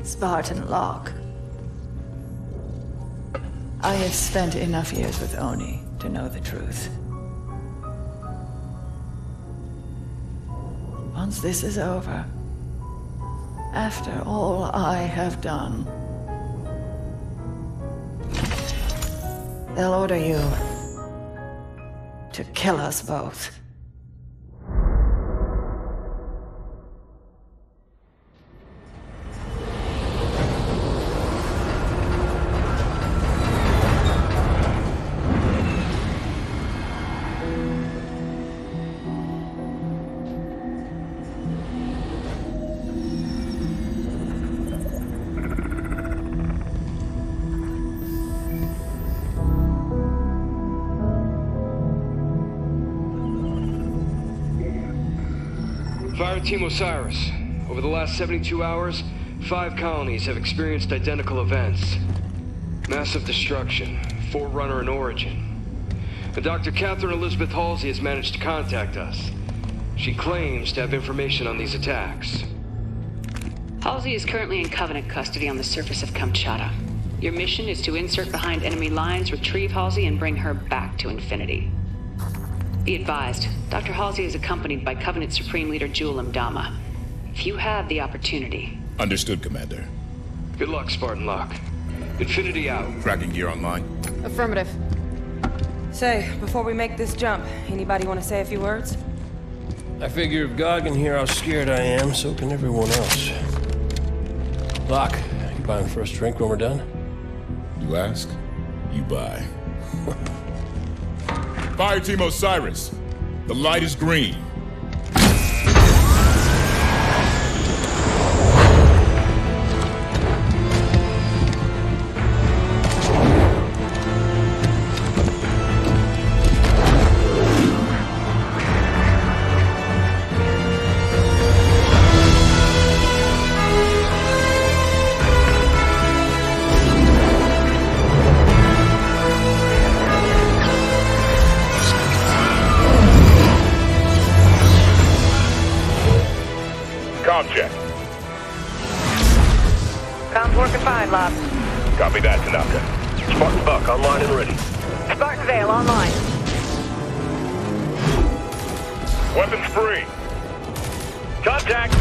Spartan Locke. I have spent enough years with Oni to know the truth. Once this is over, after all I have done, they'll order you to kill us both. Fire Team Osiris. Over the last 72 hours, 5 colonies have experienced identical events. Massive destruction, Forerunner in origin. And Dr. Catherine Elizabeth Halsey has managed to contact us. She claims to have information on these attacks. Halsey is currently in Covenant custody on the surface of Kamchatka. Your mission is to insert behind enemy lines, retrieve Halsey, and bring her back to Infinity. Be advised, Dr. Halsey is accompanied by Covenant Supreme Leader Jul 'Mdama. If you have the opportunity... Understood, Commander. Good luck, Spartan Locke. Infinity out. Tracking gear online. Affirmative. Say, before we make this jump, anybody want to say a few words? I figure if God can hear how scared I am, so can everyone else. Locke, you buying the first drink when we're done? You ask, you buy. Fire Team Osiris, the light is green. Check. Comms working fine, Locke. Copy that, Tanaka. Spartan Buck online and ready. Spartan Vale online. Weapons free. Contact!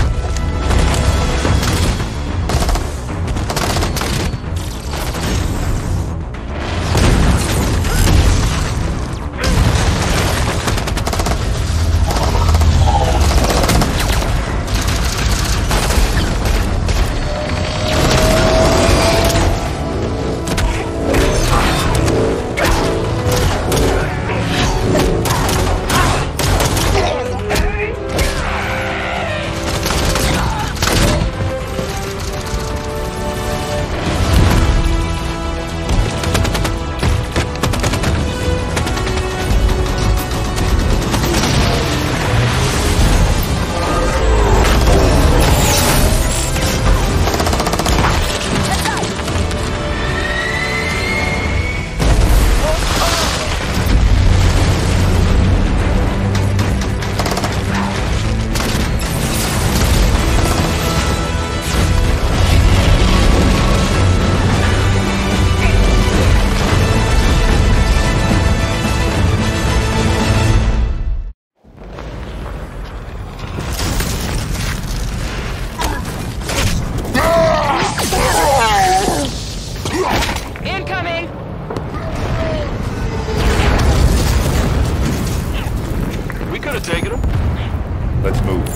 Let's move.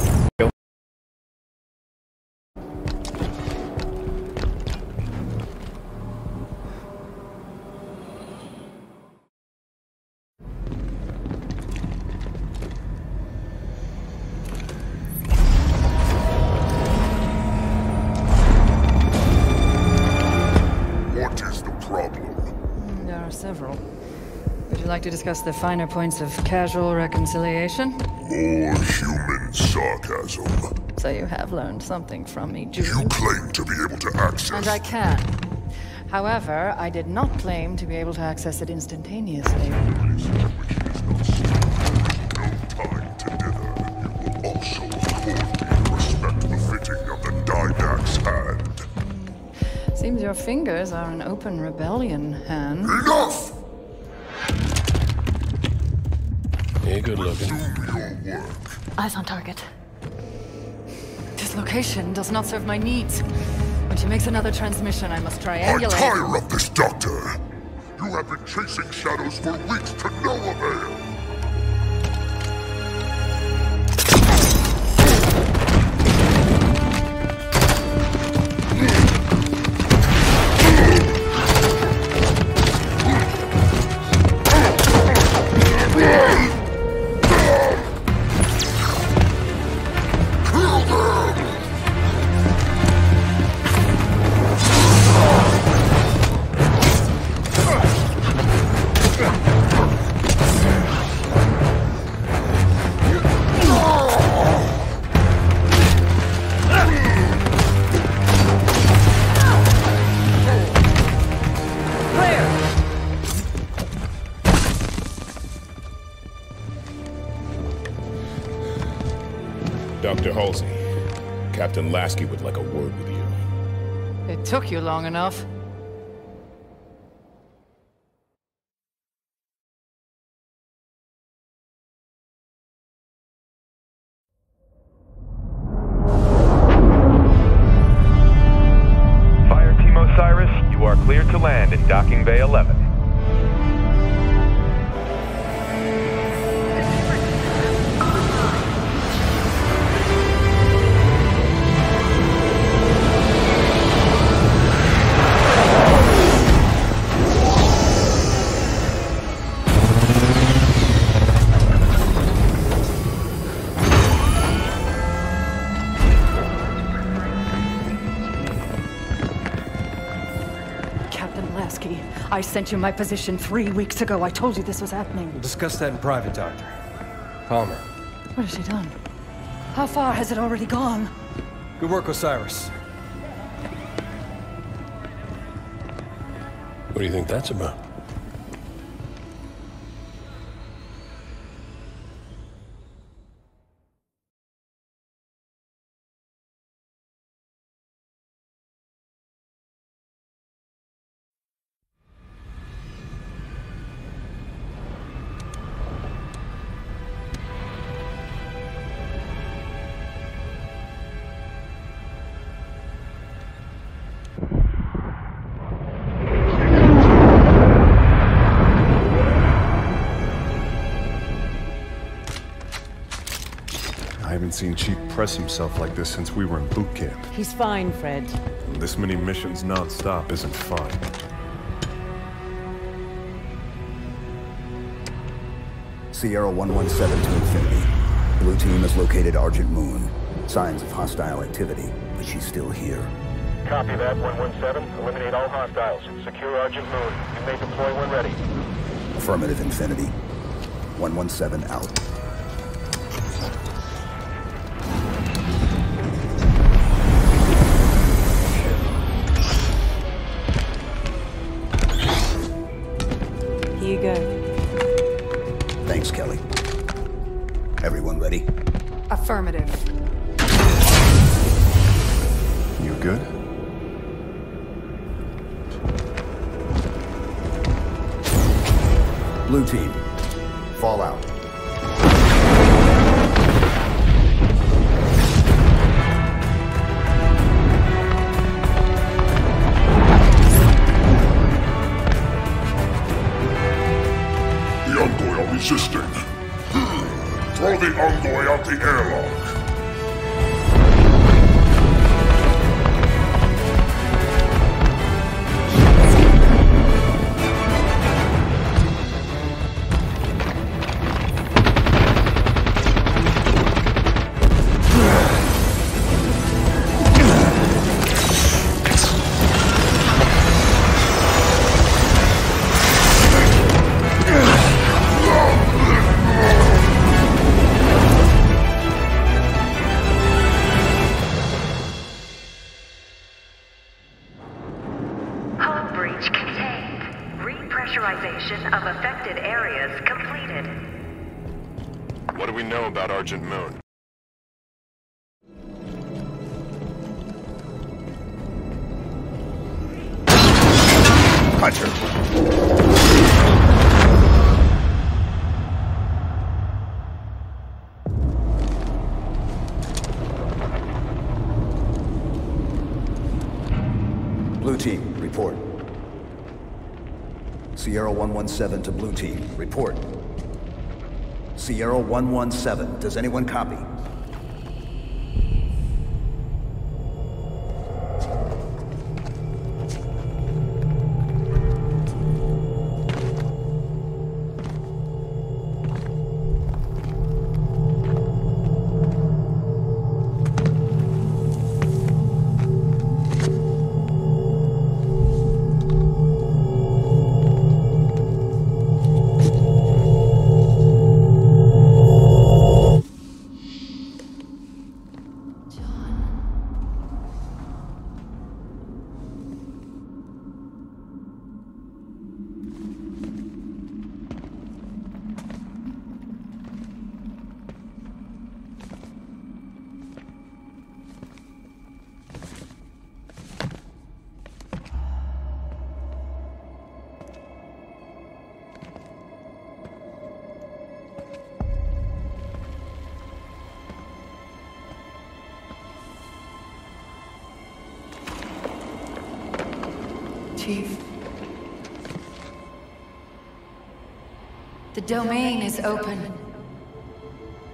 What is the problem? There are several. Would you like to discuss the finer points of casual reconciliation? More human sarcasm. So you have learned something from me, Jude. You claim to be able to access... And I can. However, I did not claim to be able to access it instantaneously. No time to dither. You will also accord me respect befitting of the Didact's hand. Seems your fingers are an open rebellion, Han. Enough! Yeah, good looking. Eyes on target. This location does not serve my needs. When she makes another transmission, I must I triangulate. tire of this, Doctor! You have been chasing shadows for weeks to no avail! Dr. Halsey, Captain Lasky would like a word with you. It took you long enough. Fire Team Osiris, you are cleared to land in Docking Bay 11. I sent you my position 3 weeks ago. I told you this was happening. We'll discuss that in private, Doctor. Palmer. What has she done? How far has it already gone? Good work, Osiris. What do you think that's about? I haven't seen Chief press himself like this since we were in boot camp. He's fine, Fred. This many missions non-stop isn't fine. Sierra 117 to Infinity. Blue team has located Argent Moon. Signs of hostile activity, but she's still here. Copy that, 117. Eliminate all hostiles. Secure Argent Moon. You may deploy when ready. Affirmative, Infinity. 117 out. Here you go. Thanks, Kelly. Everyone ready? Affirmative. You good? Blue team, fall out. The Envoy are resisting. Throw the Envoy out the airlock. Of affected areas completed. What do we know about Argent Moon? Hunter! Blue Team, report. Sierra 117 to Blue Team, report. Sierra 117, does anyone copy? Chief. The domain is open.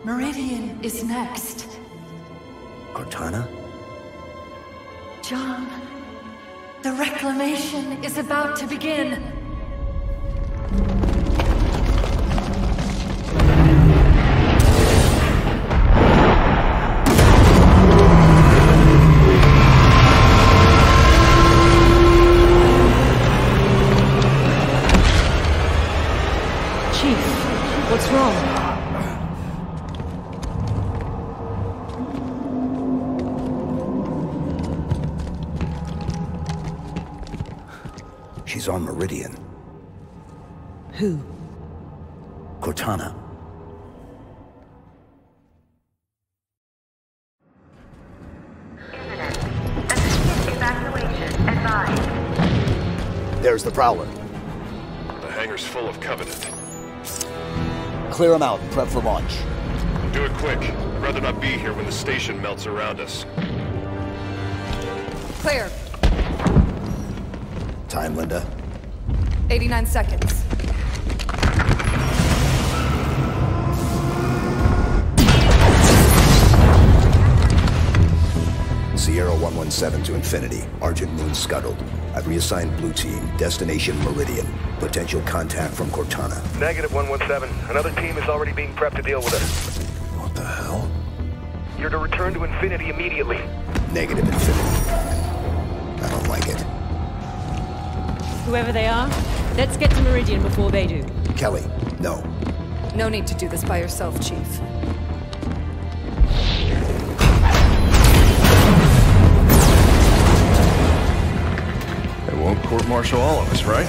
Meridian is next. Cortana? John, the reclamation is about to begin. What's wrong? She's on Meridian. Who? Cortana. Imminent. Immediate evacuation advised. There's the Prowler. The hangar's full of Covenant. Clear them out and prep for launch. Do it quick. I'd rather not be here when the station melts around us. Clear. Time, Linda. 89 seconds. Sierra 117 to Infinity. Argent Moon scuttled. I've reassigned Blue Team. Destination Meridian. Potential contact from Cortana. Negative 117. Another team is already being prepped to deal with her. What the hell? You're to return to Infinity immediately. Negative, Infinity. I don't like it. Whoever they are, let's get to Meridian before they do. Kelly, no. No need to do this by yourself, Chief. They won't court-martial all of us, right?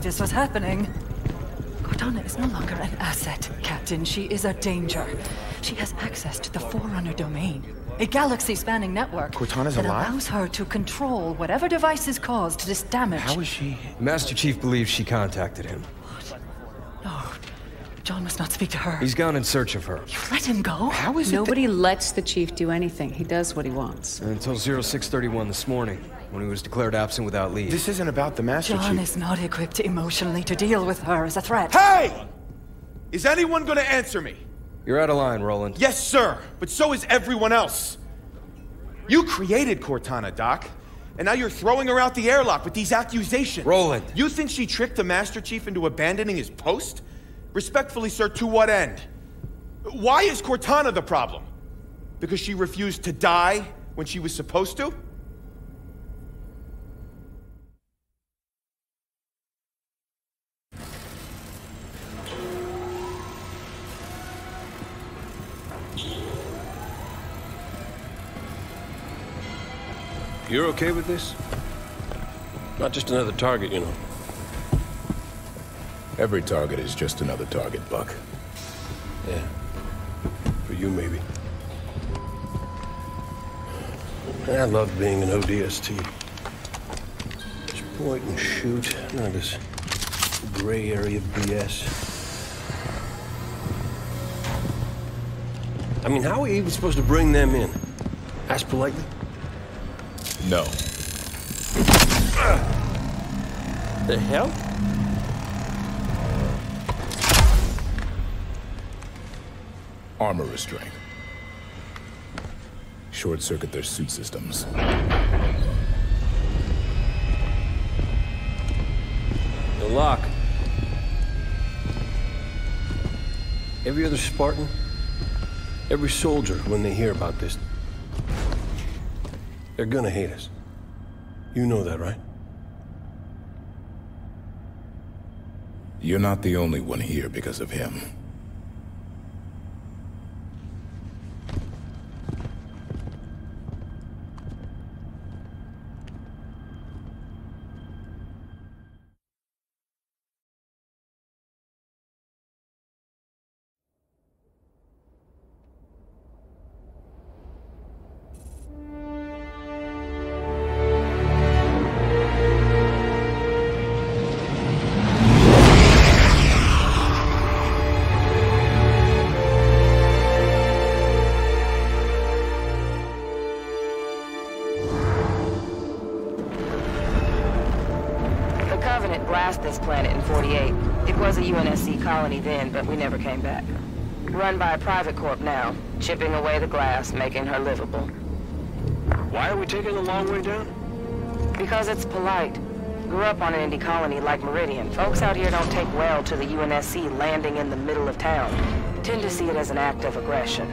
This was happening. Cortana is no longer an asset, Captain. She is a danger. She has access to the Forerunner domain, a galaxy-spanning network Cortana's that alive? allows her to control whatever devices caused this damage. How is she? Master Chief believes she contacted him. What? No. John must not speak to her. He's gone in search of her. You let him go? How is it Nobody lets the chief do anything. He does what he wants. Until 0631 this morning, when he was declared absent without leave. This isn't about the Master John Chief. is not equipped emotionally to deal with her as a threat. Hey! Is anyone gonna answer me? You're out of line, Roland. Yes, sir, but so is everyone else. You created Cortana, Doc. And now you're throwing her out the airlock with these accusations. Roland. You think she tricked the Master Chief into abandoning his post? Respectfully, sir, to what end? Why is Cortana the problem? Because she refused to die when she was supposed to? You're okay with this? Not just another target, you know. Every target is just another target, Buck. Yeah. For you, maybe. I love being an ODST. Just point and shoot. None of this gray area BS. I mean, how are we even supposed to bring them in? Ask politely? No. The hell? Armor restraint. Short-circuit their suit systems. The lock. Every other Spartan, every soldier, when they hear about this, they're gonna hate us. You know that, right? You're not the only one here because of him. This planet in 48. It was a UNSC colony then, but we never came back. Run by a private corp now, chipping away the glass, making her livable. Why are we taking the long way down? Because it's polite. Grew up on an indie colony like Meridian. Folks out here don't take well to the UNSC landing in the middle of town. Tend to see it as an act of aggression.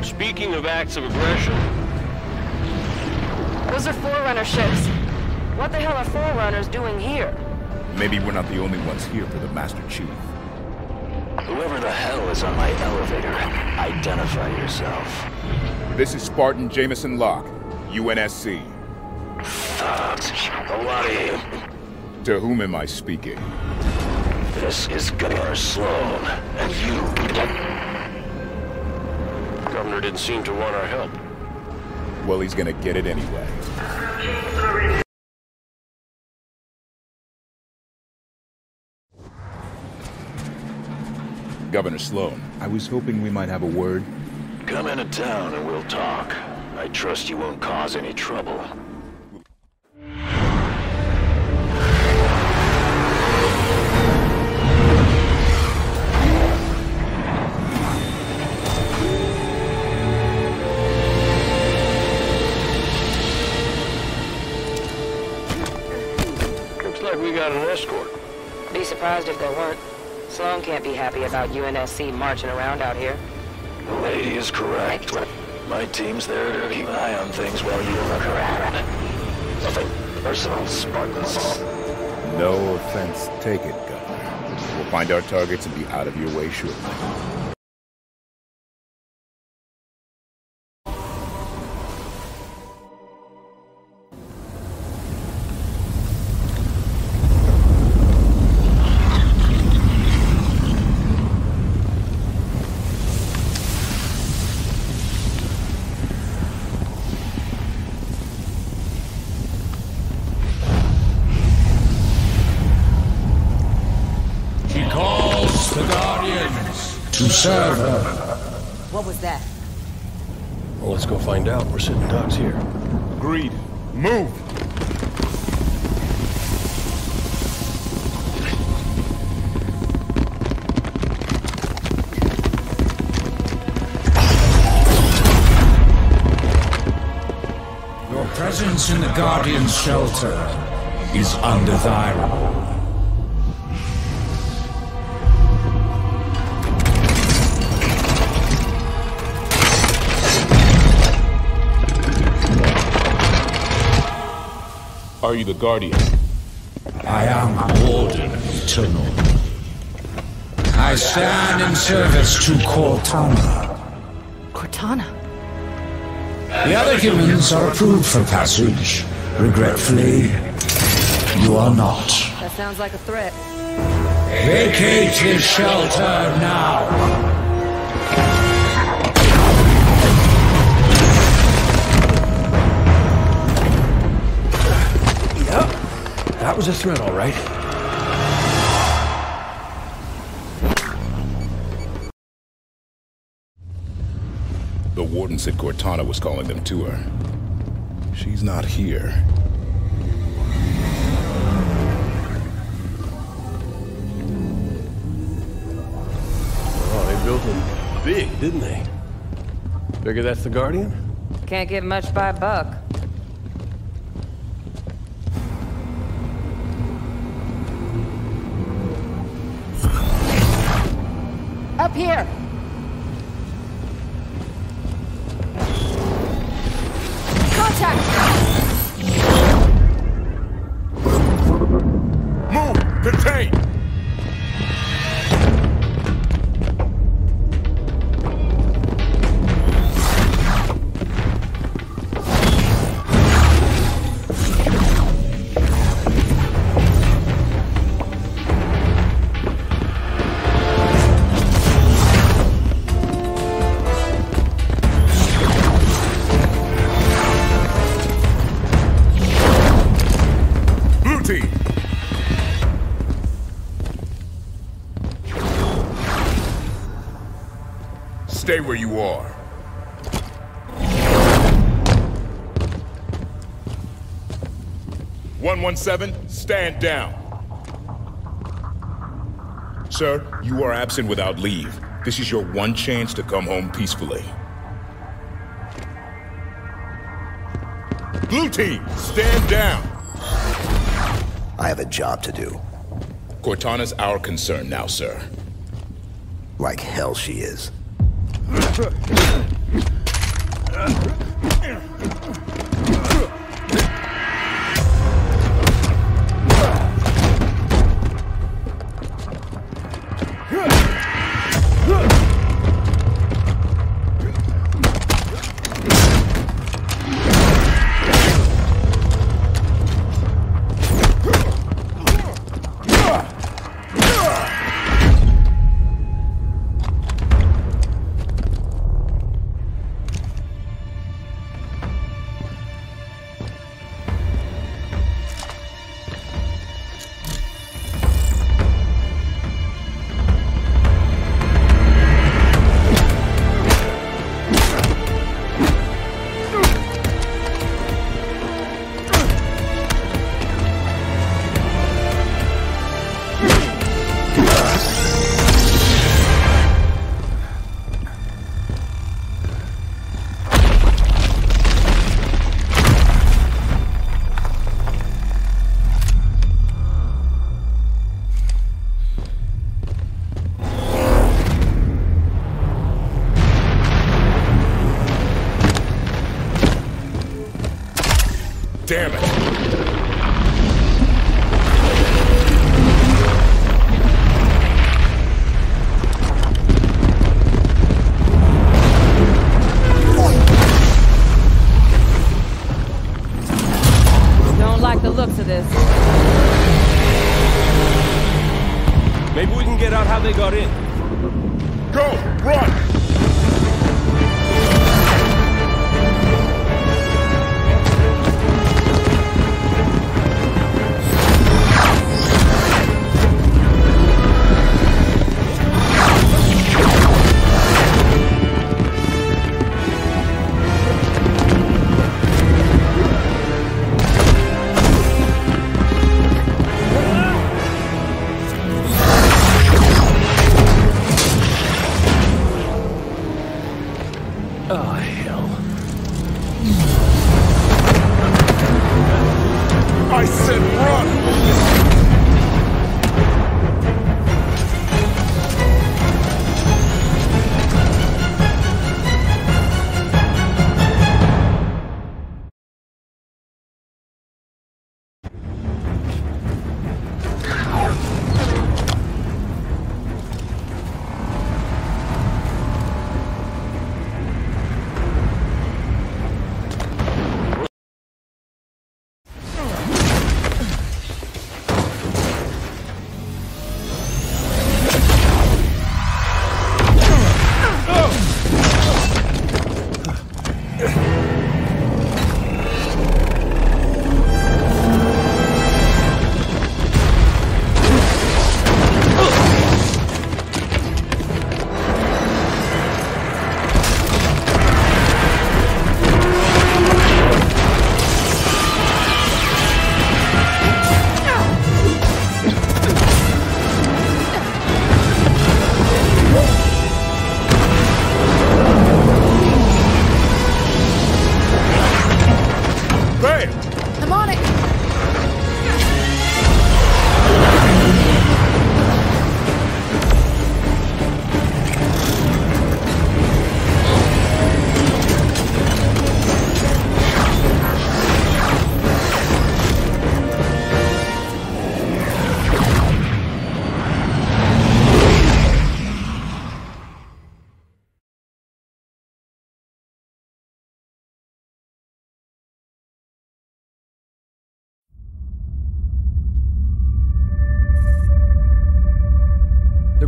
Speaking of acts of aggression... Those are Forerunner ships. What the hell are Forerunners doing here? Maybe we're not the only ones here for the Master Chief. Whoever the hell is on my elevator, identify yourself. This is Spartan Jameson Locke, UNSC. Thugs. A lot of you. To whom am I speaking? This is Governor Sloan, and you... Governor didn't seem to want our help. Well, he's gonna get it anyway. Governor Sloan, I was hoping we might have a word. Come into town and we'll talk. I trust you won't cause any trouble. Looks like we got an escort. Be surprised if there weren't. Sloan can't be happy about UNSC marching around out here. The lady is correct. My team's there to keep an eye on things while you look around. Nothing personal, Spartans. No offense taken, Governor. We'll find our targets and be out of your way shortly. To serve her. What was that? Well, let's go find out. We're sitting ducks here. Agreed. Move! presence in the Guardian's shelter is undesirable. Are you the Guardian? I am a Warden Eternal. I stand in service to Cortana. Cortana? The other humans are approved for passage. Regretfully, you are not. That sounds like a threat. Vacate his shelter now. That was a threat, all right. The Warden said Cortana was calling them to her. She's not here. Oh, they built him big, didn't they? Figure that's the Guardian? Can't get much by a buck. Up here! Contact! Move! Contain! Stay where you are. "117, stand down. Sir, you are absent without leave. This is your one chance to come home peacefully. Blue team, stand down. I have a job to do. Cortana's our concern now, sir. Like hell she is. Damn it! Don't like the looks of this. Maybe we can get out how they got in. Go! Run!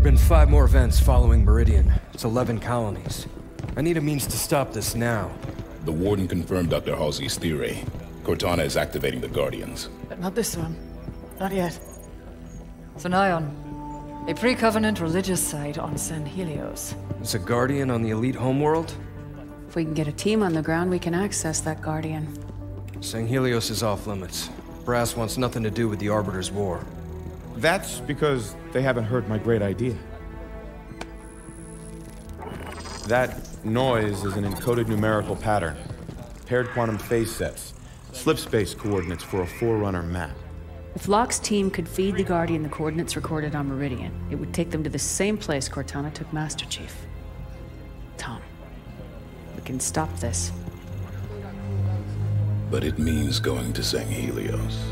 have been 5 more events following Meridian. It's 11 colonies. I need a means to stop this now. The Warden confirmed Dr. Halsey's theory. Cortana is activating the Guardians. But not this one. Not yet. Sonion. A pre-Covenant religious site on San Helios. It's a Guardian on the elite homeworld? If we can get a team on the ground, we can access that Guardian. San Helios is off limits. Brass wants nothing to do with the Arbiter's war. That's because they haven't heard my great idea. That noise is an encoded numerical pattern. Paired quantum phase sets. Slip space coordinates for a Forerunner map. If Locke's team could feed the Guardian the coordinates recorded on Meridian, it would take them to the same place Cortana took Master Chief. Tom, we can stop this. But it means going to San Helios.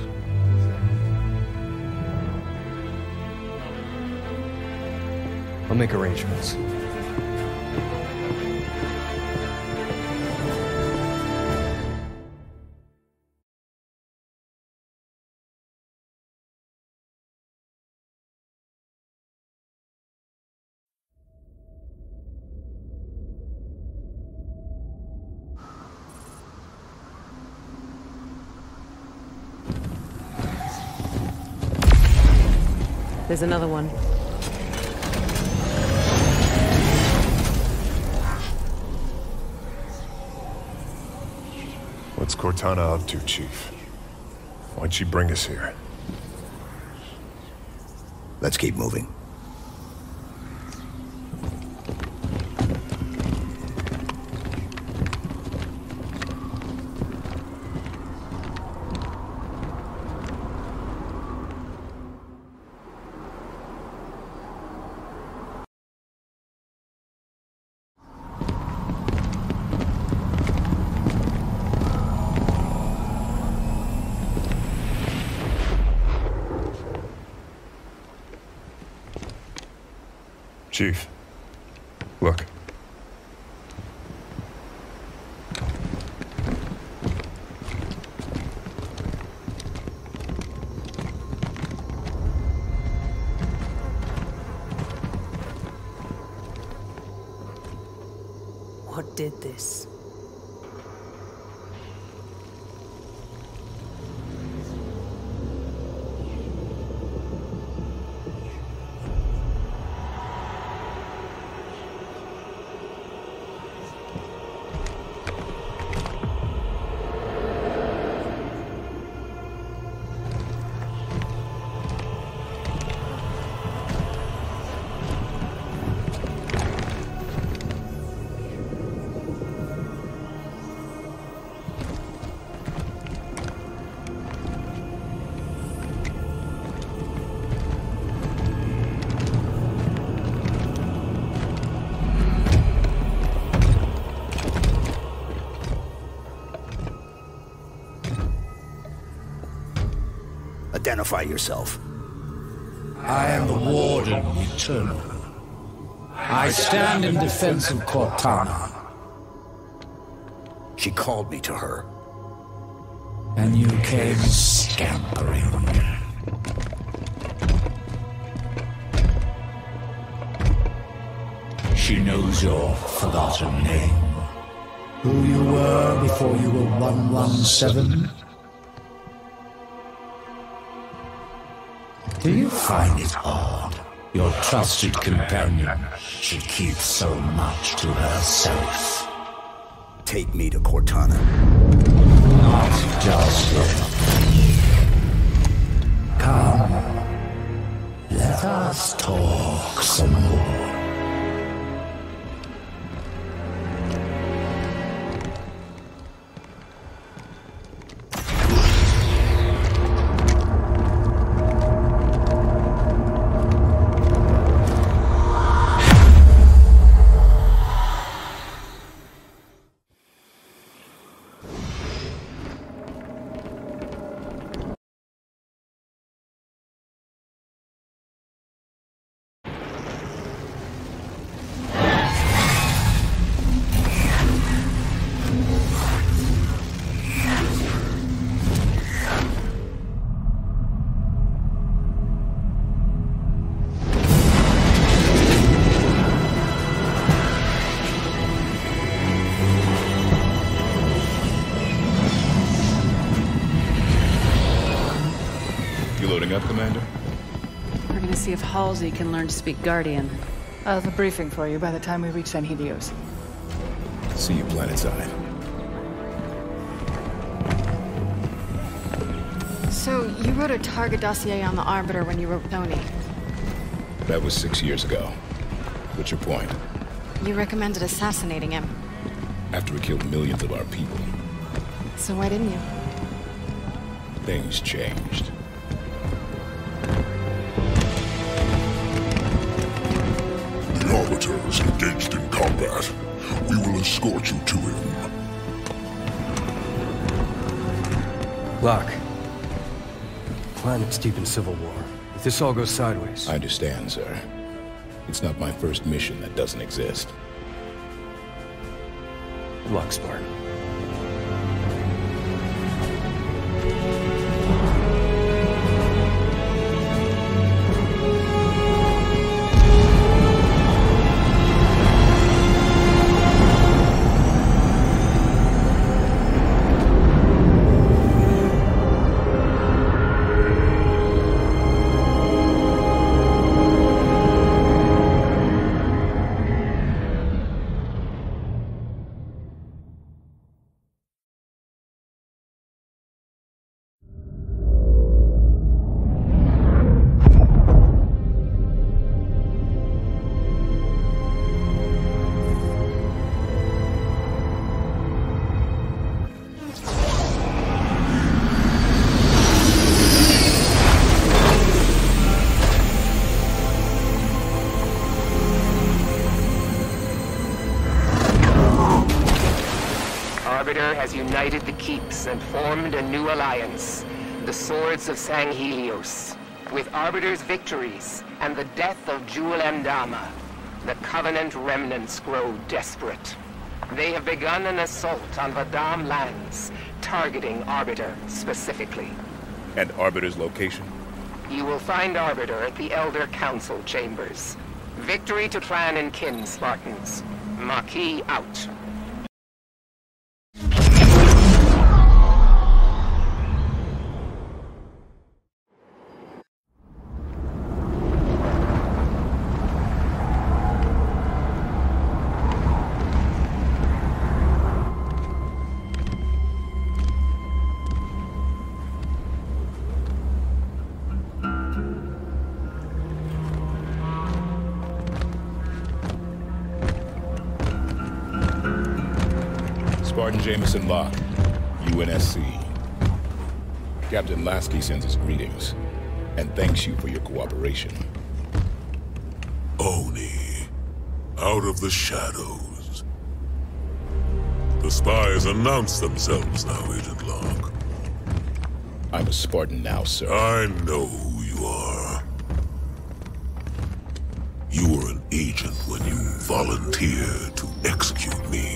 I'll make arrangements. There's another one. What's Cortana up to, Chief? Why'd she bring us here? Let's keep moving. Chief, look. What did this? Identify yourself. I am the Warden Eternal. I stand in defense of Cortana. She called me to her. And you came scampering. She knows your forgotten name. Who you were before you were 117. Do you find it odd your trusted companion should keep so much to herself? Take me to Cortana. Not just yet. Come. Let us talk some more. We're gonna see if Halsey can learn to speak Guardian. I'll have a briefing for you by the time we reach San Helios. See you planetside. So, you wrote a target dossier on the Arbiter when you wrote Tony. That was 6 years ago. What's your point? You recommended assassinating him. After he killed millions of our people. So why didn't you? Things changed. The Arbiter is engaged in combat. We will escort you to him. Locke. Planet's deep in civil war. If this all goes sideways... I understand, sir. It's not my first mission that doesn't exist. Good luck, Spartan. Has united the Keeps and formed a new alliance, the Swords of San Helios. With Arbiter's victories and the death of Jul Mdama, the Covenant remnants grow desperate. They have begun an assault on Vadam lands, targeting Arbiter specifically. And Arbiter's location? You will find Arbiter at the Elder Council chambers. Victory to clan and kin, Spartans. Maquis out. Spartan Jameson Locke, UNSC. Captain Lasky sends his greetings, and thanks you for your cooperation. Oni, out of the shadows. The spies announce themselves now, Agent Locke. I'm a Spartan now, sir. I know who you are. You were an agent when you volunteered to execute me.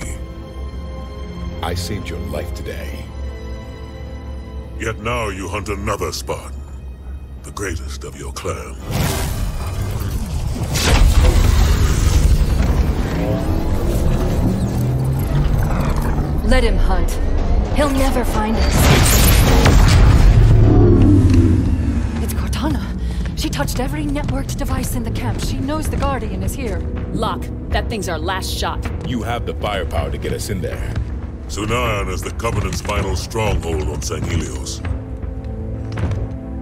I saved your life today. Yet now you hunt another Spartan, the greatest of your clan. Let him hunt. He'll never find us. It's Cortana. She touched every networked device in the camp. She knows the Guardian is here. Locke, that thing's our last shot. You have the firepower to get us in there. Sunayan is the Covenant's final stronghold on San Helios.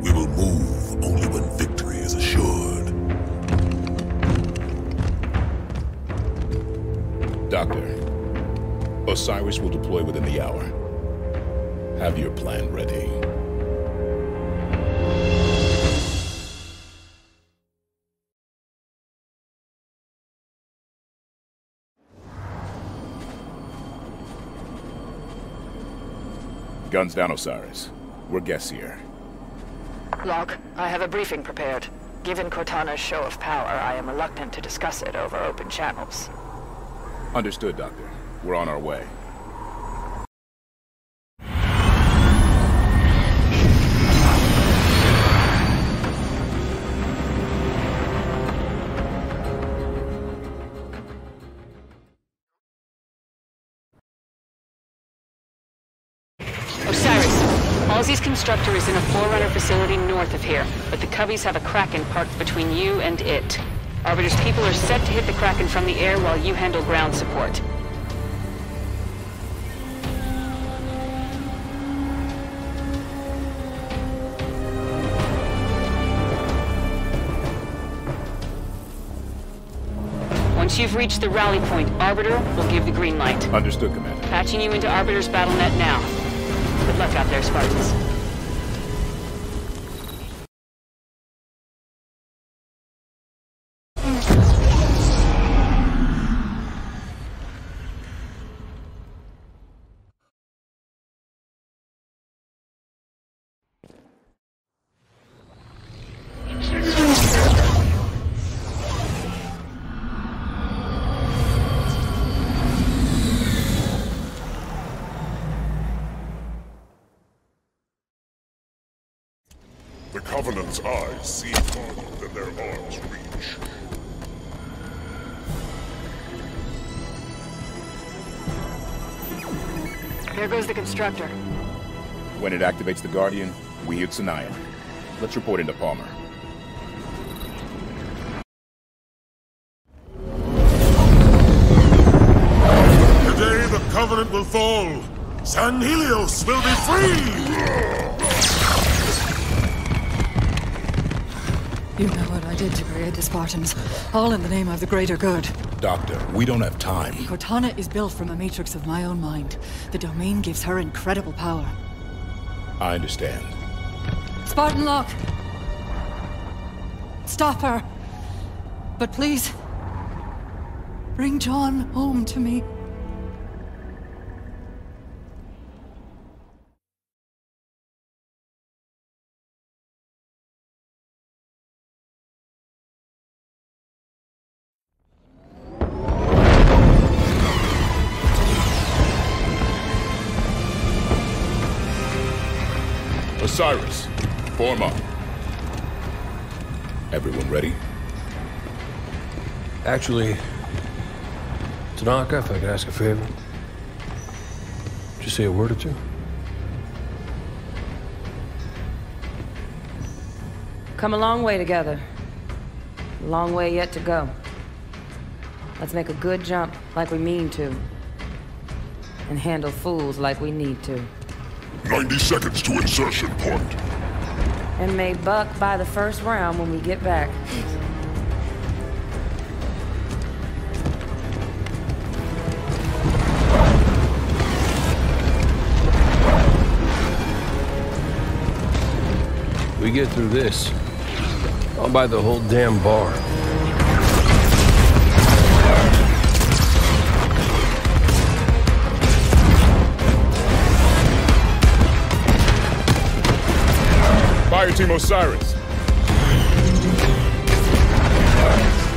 We will move only when victory is assured. Doctor, Osiris will deploy within the hour. Have your plan ready. Guns down, Osiris. We're guests here. Locke, I have a briefing prepared. Given Cortana's show of power, I am reluctant to discuss it over open channels. Understood, Doctor. We're on our way. Halsey's constructor is in a Forerunner facility north of here, but the Coveys have a Kraken parked between you and it. Arbiter's people are set to hit the Kraken from the air while you handle ground support. Once you've reached the rally point, Arbiter will give the green light. Understood, Commander. Patching you into Arbiter's BattleNet now. Good luck out there, Spartans. The Covenant's eyes see farther than their arms reach. There goes the constructor. When it activates the Guardian, we hear Tsanayan. Let's report into Palmer. Today the Covenant will fall. San Helios will be free! You know what I did to create the Spartans, all in the name of the greater good. Doctor, we don't have time. Cortana is built from a matrix of my own mind. The domain gives her incredible power. I understand. Spartan Locke! Stop her! But please, bring John home to me. Osiris, form up. Everyone ready? Actually, Tanaka, if I could ask a favor. Just say a word or two. Come a long way together. A long way yet to go. Let's make a good jump like we mean to. And handle fools like we need to. 90 seconds to insertion point. And may buck by the first round when we get back. We get through this, I'll buy the whole damn bar. Fire Team Osiris.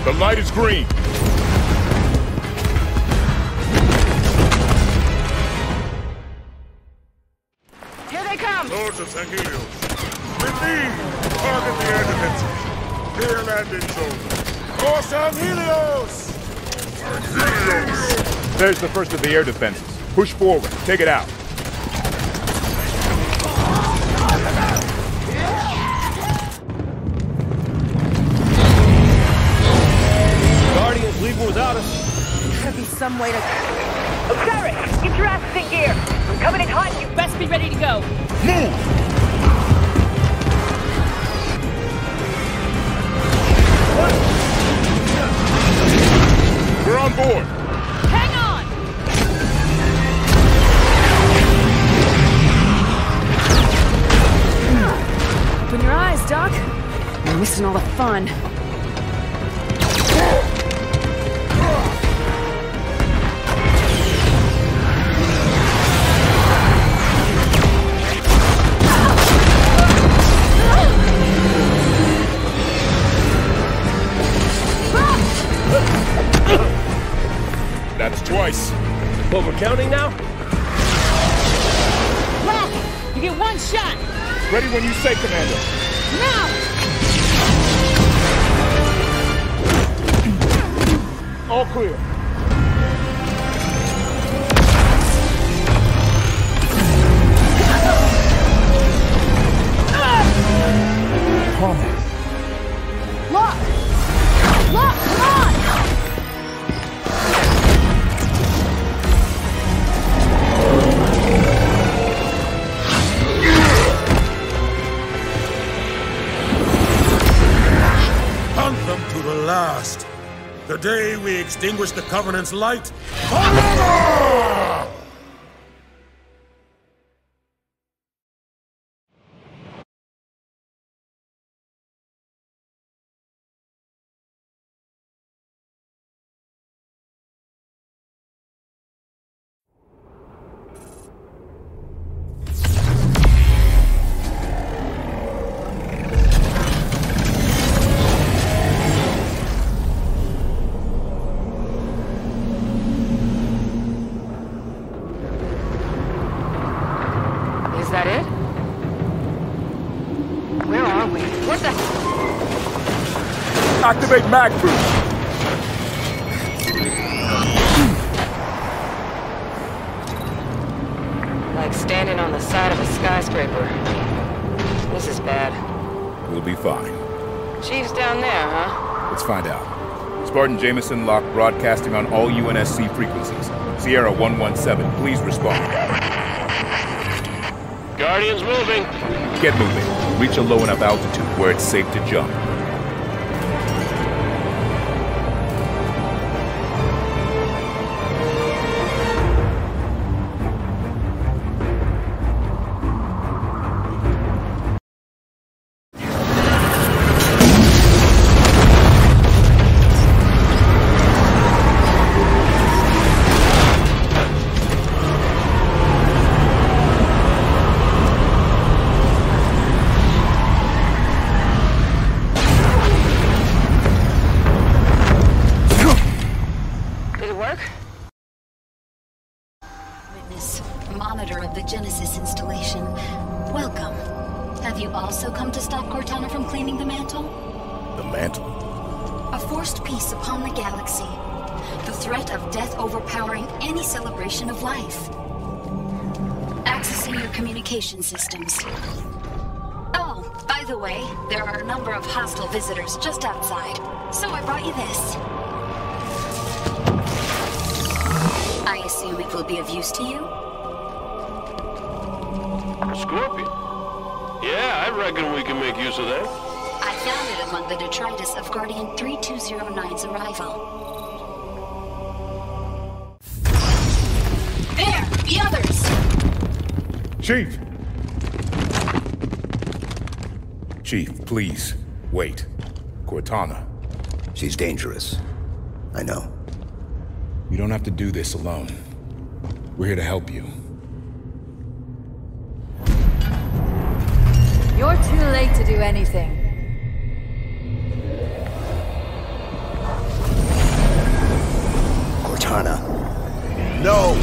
The light is green. Here they come! Lords of San Helios. With me, target the air defenses. Clear landing zone. For San Helios! San Helios! There's the first of the air defenses. Push forward. Take it out. Guardians leaving without us. Could be some way to... Osiris, get your asses in gear. I'm coming in hot. You Best be ready to go. Move! We're on board. Hang on! Open your eyes, Doc. You're missing all the fun. That's twice. But we're counting now? Lock! You get one shot! Ready when you say, Commander. Now! All clear. Cortana. Look! Look, come on! Hunt them to the last. The day we extinguish the Covenant's light forever! Is that it? Where are we? What the... Activate mag boost. Like standing on the side of a skyscraper. This is bad. We'll be fine. Chief's down there, huh? Let's find out. Spartan Jameson Locke broadcasting on all UNSC frequencies. Sierra 117, please respond. Guardian's moving. Get moving. Reach a low enough altitude where it's safe to jump. Monitor of the Genesis installation. Welcome. Have you also come to stop Cortana from claiming the mantle? The mantle? A forced peace upon the galaxy. The threat of death overpowering any celebration of life. Accessing your communication systems. Oh, by the way, there are a number of hostile visitors just outside, so I brought you this. I assume it will be of use to you? Scorpion? Yeah, I reckon we can make use of that. I found it among the detritus of Guardian 3209's arrival. There! The others! Chief! Chief, please, wait. Cortana. She's dangerous. I know. You don't have to do this alone. We're here to help you. You're too late to do anything. Cortana. No!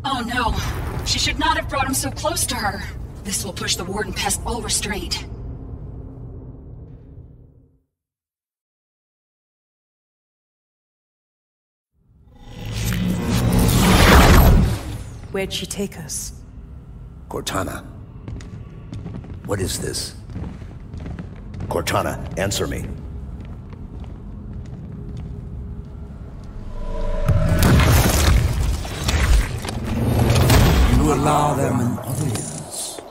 Oh no! She should not have brought him so close to her. This will push the Warden past all restraint. Where'd she take us? Cortana. What is this? Cortana, answer me. You allow them an audience.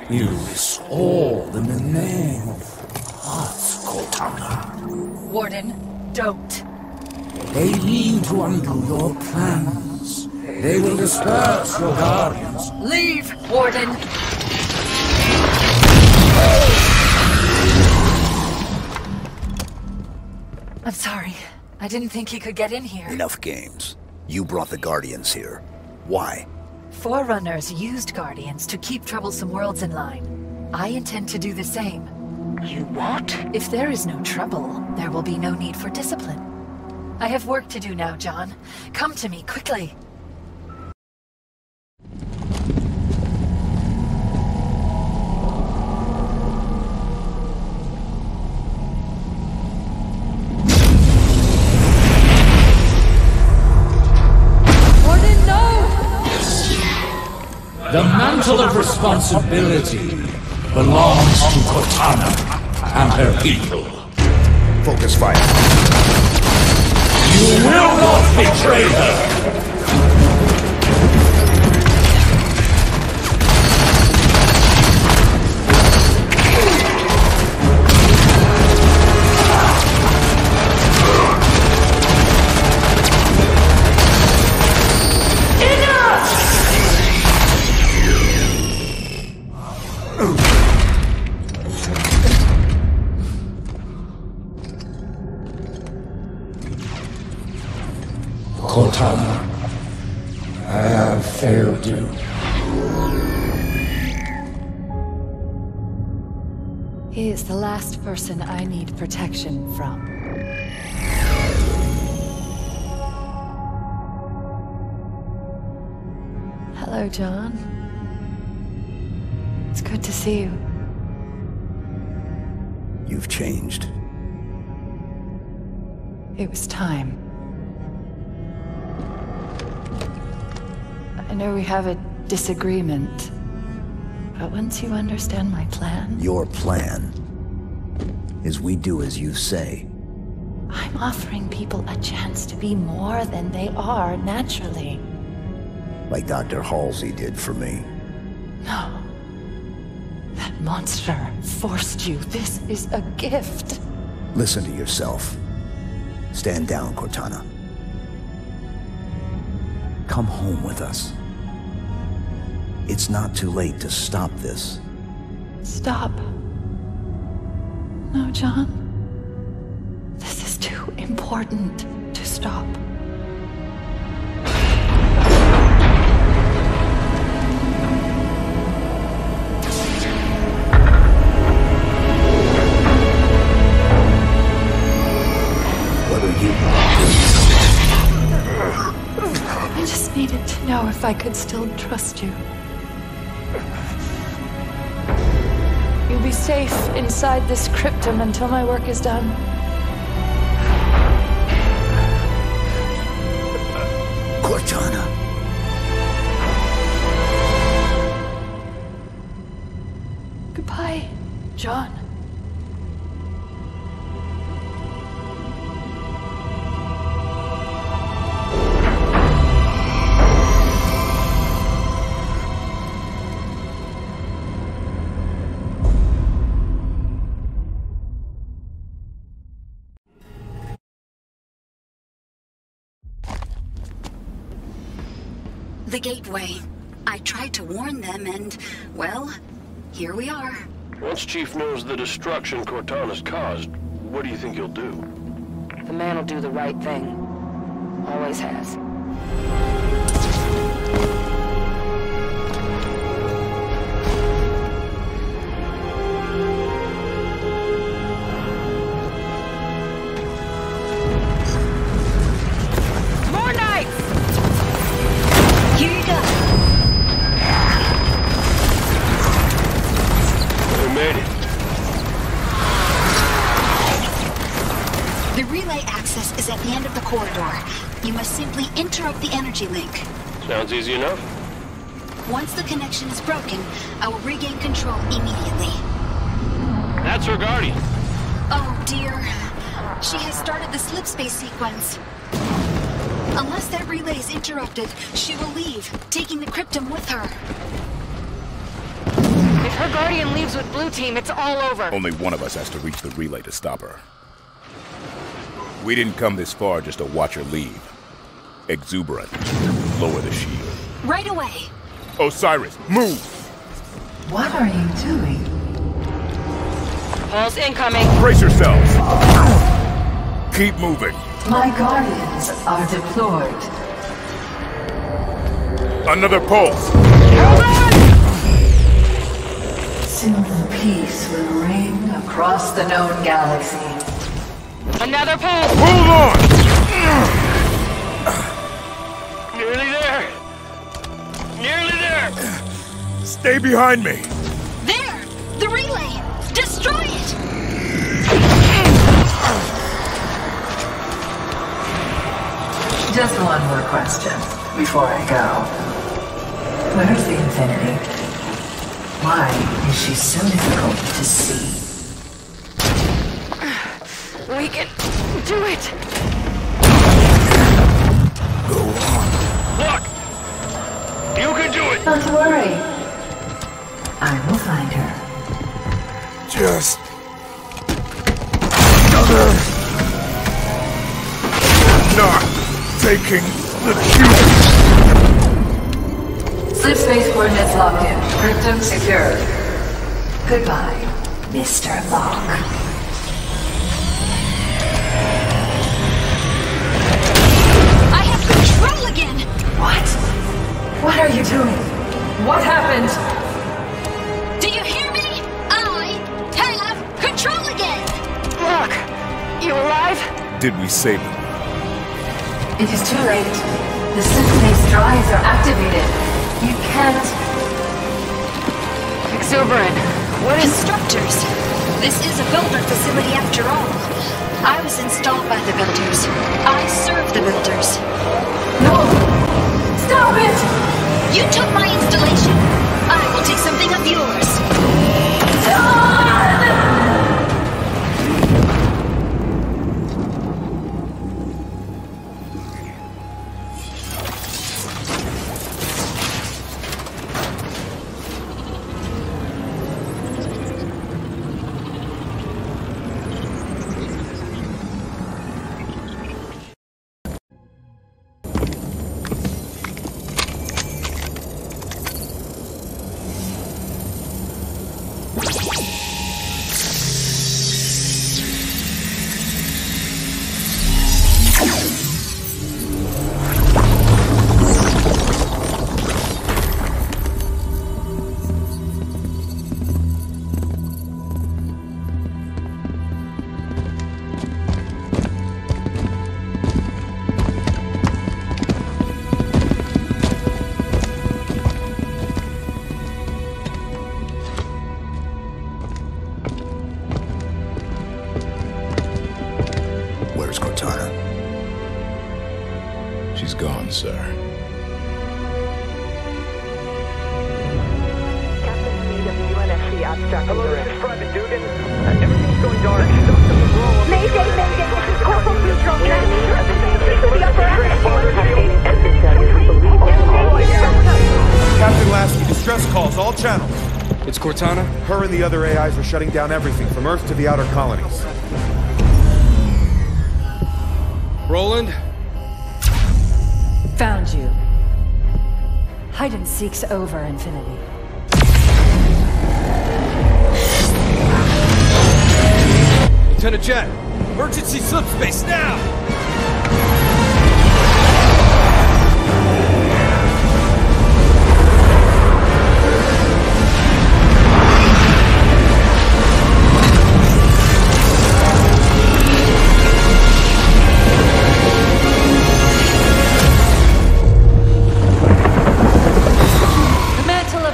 You restore them in the name of hearts, Cortana. Warden, don't. They need to undo your plans. They will disperse your guardians. Leave, Warden! I'm sorry. I didn't think he could get in here. Enough games. You brought the Guardians here. Why? Forerunners used Guardians to keep troublesome worlds in line. I intend to do the same. You what? If there is no trouble, there will be no need for discipline. I have work to do now, John. Come to me, quickly. The mantle mantle of responsibility belongs to Cortana and her people. Focus fire. You will not betray her! Cortana, I have failed you. He is the last person I need protection from. Hello, John. It's good to see you. You've changed. It was time. I know we have a disagreement, but once you understand my plan... Your plan is we do as you say. I'm offering people a chance to be more than they are naturally. Like Dr. Halsey did for me. No. That monster forced you. This is a gift. Listen to yourself. Stand down, Cortana. Come home with us. It's not too late to stop this. Stop. No, John. This is too important to stop. What are you? I just needed to know if I could still trust you. You'll be safe inside this cryptum until my work is done. Cortana. Goodbye, John. The gateway. I tried to warn them and, well, here we are. Once Chief knows the destruction Cortana's caused, what do you think he'll do? The man will do the right thing. Always has. More knights! Here you go. We made it. The relay access is at the end of the corridor. You must simply interrupt the energy link. Sounds easy enough. Once the connection is broken, I will regain control immediately. That's her guardian. Oh dear. She has started the slipspace sequence. Unless that relay is interrupted, she will leave, taking the cryptum with her. If her guardian leaves with Blue Team, it's all over. Only one of us has to reach the relay to stop her. We didn't come this far just to watch her leave. Exuberant. Lower the shield. Right away. Osiris, move! What are you doing? Pulse incoming. Brace yourselves! Keep moving. My guardians are deployed. Another pulse! Hold on! Soon peace will reign across the known galaxy. Another pulse! Hold on! Nearly there. Nearly there. Stay behind me. There! The relay! Destroy it! Just one more question before I go. Where's the Infinity? Why is she so difficult to see? We can do it! Go on. Look! You can do it! Not to worry. I will find her. Just... another... not taking the cue. Slip space coordinates locked in. Cryptum secured. Goodbye, Mr. Locke. I have control again! What? What are you doing? What happened? Do you hear me? I have control again! Look! You alive? Did we save him? It is too late. The slip space drives are activated. You can't... Exuberant. What is... Constructors. This is a builder facility after all. I was installed by the builders. I serve the builders. No! Stop it! You took my installation. I will take something of yours. Where's Cortana? She's gone, sir. Captain Speed of the UNSC abstract. Hello, this is Private Dugan. Everything's going dark. Mayday, mayday, this is Corporal Boudreaux. The enemy has been the upper Captain Lasky, distress calls, all channels. It's Cortana? Her and the other AIs are shutting down everything from Earth to the outer colonies. Roland? Found you. Hide and seek's over, Infinity. Lieutenant Jet! Emergency slip space now!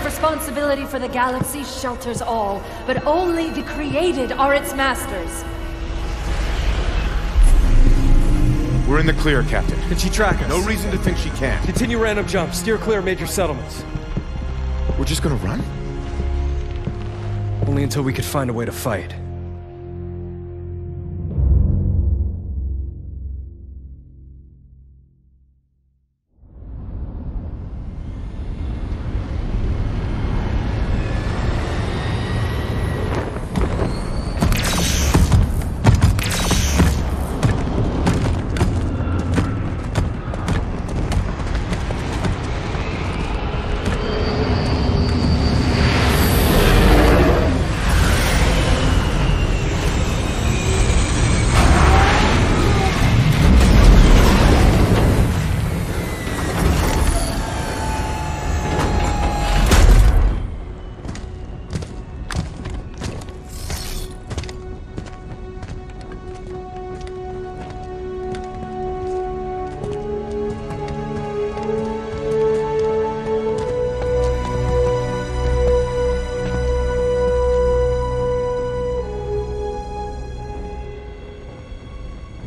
Responsibility for the galaxy shelters all, but only the created are its masters. We're in the clear, Captain. Can she track us? No reason to think she can't. Continue random jumps. Steer clear of major settlements. We're just gonna run? Only until we could find a way to fight.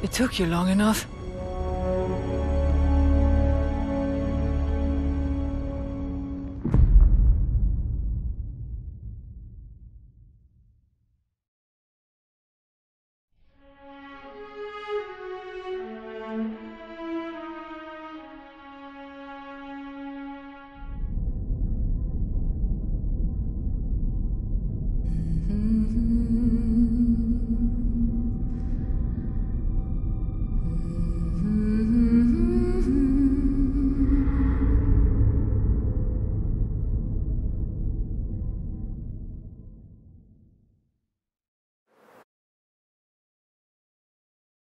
It took you long enough.